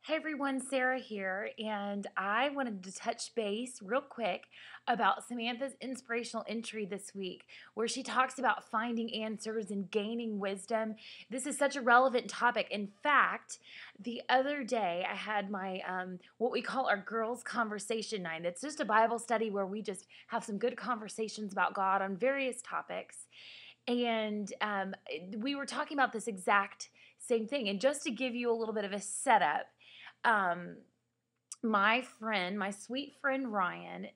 Hey everyone, Sarah here, and I wanted to touch base real quick about Samantha's inspirational entry this week, where she talks about finding answers and gaining wisdom. This is such a relevant topic. In fact, the other day I had my what we call our girls' conversation night. It's just a Bible study where we just have some good conversations about God on various topics. And we were talking about this exact same thing. And just to give you a little bit of a setup, um, my sweet friend Ryan,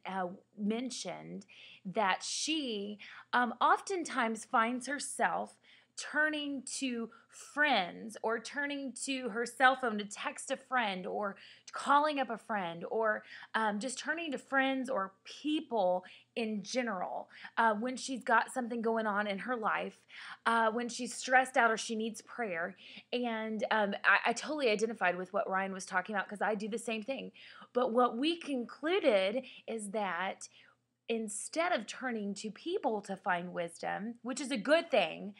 mentioned that she oftentimes finds herself turning to friends or turning to her cell phone to text a friend or calling up a friend or just turning to friends or people in general when she's got something going on in her life, when she's stressed out or she needs prayer. And I totally identified with what Ryan was talking about because I do the same thing. But what we concluded is that instead of turning to people to find wisdom, which is a good thing,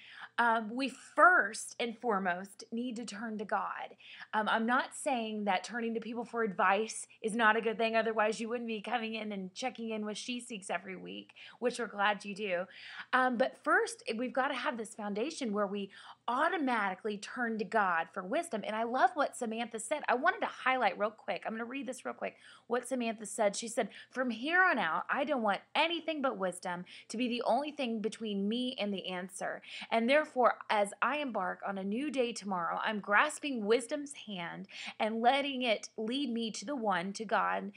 we first and foremost need to turn to God. I'm not saying that turning to people for advice is not a good thing. Otherwise, you wouldn't be coming in and checking in with She Seeks every week, which we're glad you do. But first, we've got to have this foundation where we automatically turn to God for wisdom. And I love what Samantha said. I wanted to highlight real quick. I'm going to read this real quick. What Samantha said. She said, "From here on out, I don't want anything but wisdom to be the only thing between me and the answer. And therefore, as I embark on a new day tomorrow, I'm grasping wisdom's hand and letting it lead me to the one, to God,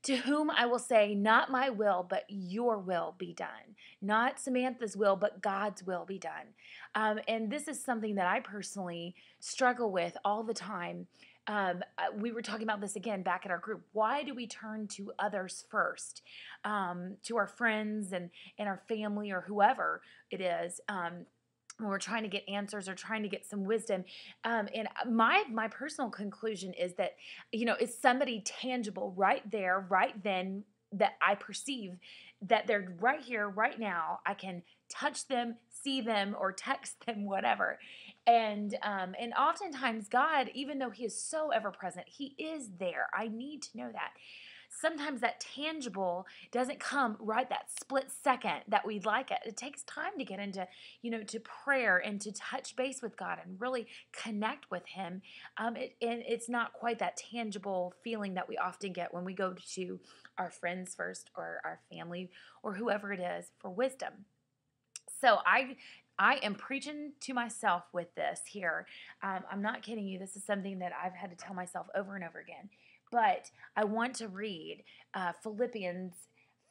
to whom I will say, not my will, but your will be done. Not Samantha's will, but God's will be done." And this is something that I personally struggle with all the time. We were talking about this again back at our group. Why do we turn to others first? To our friends and our family or whoever it is. When we're trying to get answers or trying to get some wisdom. And my personal conclusion is that, it's somebody tangible right there, right then, that I perceive that they're right here, right now. I can touch them, see them, or text them, whatever. And oftentimes God, even though He is so ever present, He is there. I need to know that. Sometimes that tangible doesn't come right that split second that we'd like it. It takes time to get into, to prayer and to touch base with God and really connect with Him. And it's not quite that tangible feeling that we often get when we go to our friends first or our family or whoever it is for wisdom. So I am preaching to myself with this here. I'm not kidding you. This is something that I've had to tell myself over and over again. But I want to read Philippians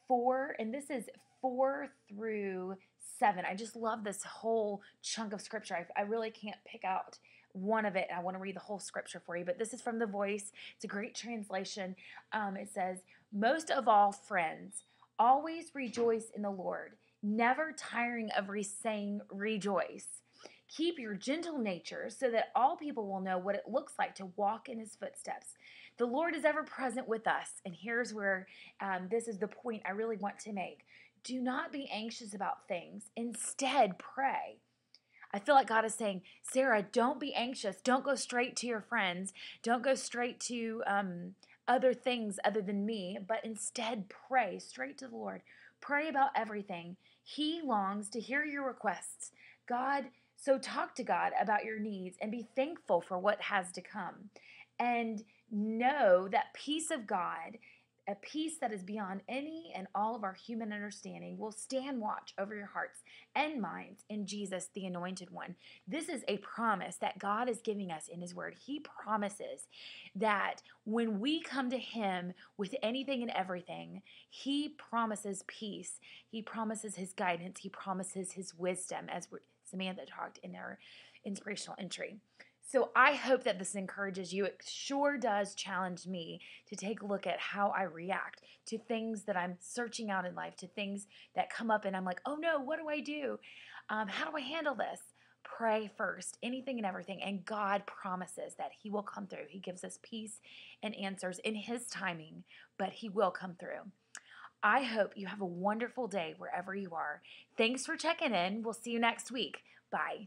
4, and this is 4 through 7. I just love this whole chunk of scripture. I really can't pick out one of it. I want to read the whole scripture for you, but this is from the Voice. It's a great translation. It says, "Most of all, friends, always rejoice in the Lord, never tiring of saying rejoice. Keep your gentle nature so that all people will know what it looks like to walk in His footsteps. The Lord is ever present with us." And here's where this is the point I really want to make. "Do not be anxious about things. Instead, pray." I feel like God is saying, Sarah, don't be anxious. Don't go straight to your friends. Don't go straight to other things other than me, but instead pray straight to the Lord. Pray about everything. He longs to hear your requests. So talk to God about your needs and be thankful for what has to come. And know that peace of God, a peace that is beyond any and all of our human understanding, will stand watch over your hearts and minds in Jesus, the Anointed One. This is a promise that God is giving us in His Word. He promises that when we come to Him with anything and everything, He promises peace. He promises His guidance. He promises His wisdom, as Samantha talked in her inspirational entry. So I hope that this encourages you. It sure does challenge me to take a look at how I react to things that I'm searching out in life, to things that come up and I'm like, oh no, what do I do? How do I handle this? Pray first, anything and everything. And God promises that He will come through. He gives us peace and answers in His timing, but He will come through. I hope you have a wonderful day wherever you are. Thanks for checking in. We'll see you next week. Bye.